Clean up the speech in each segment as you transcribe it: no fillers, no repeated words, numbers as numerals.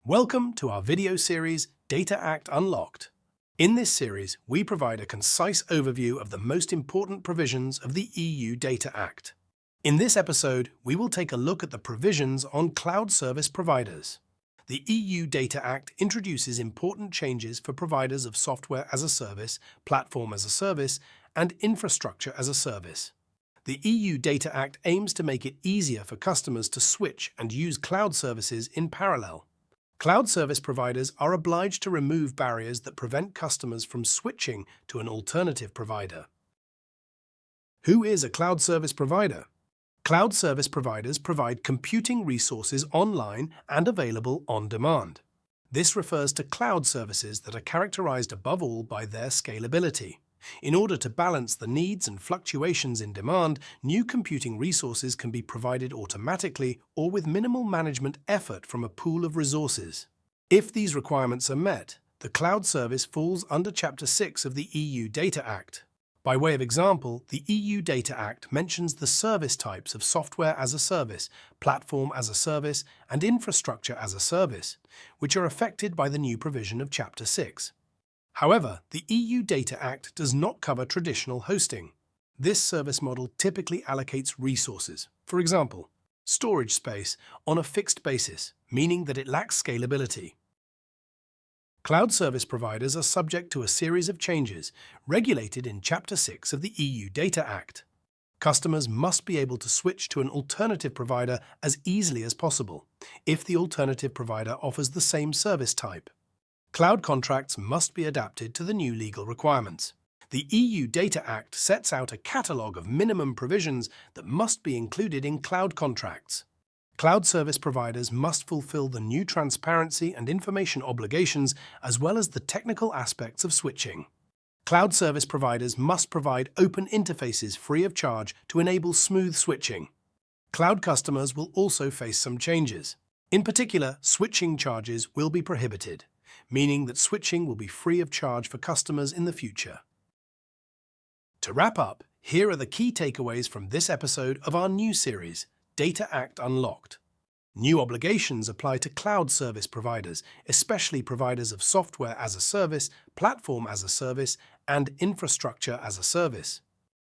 Welcome to our video series, Data Act Unlocked. In this series, we provide a concise overview of the most important provisions of the EU Data Act. In this episode, we will take a look at the provisions on cloud service providers. The EU Data Act introduces important changes for providers of software as a service, platform as a service, and infrastructure as a service. The EU Data Act aims to make it easier for customers to switch and use cloud services in parallel. Cloud service providers are obliged to remove barriers that prevent customers from switching to an alternative provider. Who is a cloud service provider? Cloud service providers provide computing resources online and available on demand. This refers to cloud services that are characterized above all by their scalability. In order to balance the needs and fluctuations in demand, new computing resources can be provided automatically or with minimal management effort from a pool of resources. If these requirements are met, the cloud service falls under Chapter 6 of the EU Data Act. By way of example, the EU Data Act mentions the service types of software as a service, platform as a service, and infrastructure as a service, which are affected by the new provision of Chapter 6. However, the EU Data Act does not cover traditional hosting. This service model typically allocates resources, for example, storage space, on a fixed basis, meaning that it lacks scalability. Cloud service providers are subject to a series of changes regulated in Chapter 6 of the EU Data Act. Customers must be able to switch to an alternative provider as easily as possible, if the alternative provider offers the same service type. Cloud contracts must be adapted to the new legal requirements. The EU Data Act sets out a catalogue of minimum provisions that must be included in cloud contracts. Cloud service providers must fulfill the new transparency and information obligations as well as the technical aspects of switching. Cloud service providers must provide open interfaces free of charge to enable smooth switching. Cloud customers will also face some changes. In particular, switching charges will be prohibited, meaning that switching will be free of charge for customers in the future. To wrap up, here are the key takeaways from this episode of our new series, Data Act Unlocked. New obligations apply to cloud service providers, especially providers of software as a service, platform as a service, and infrastructure as a service.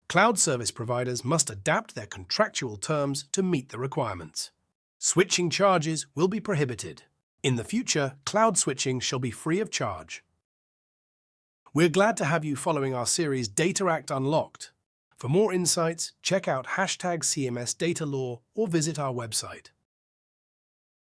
Cloud service providers must adapt their contractual terms to meet the requirements. Switching charges will be prohibited. In the future, cloud switching shall be free of charge. We're glad to have you following our series Data Act Unlocked. For more insights, check out #CMS Data Law or visit our website.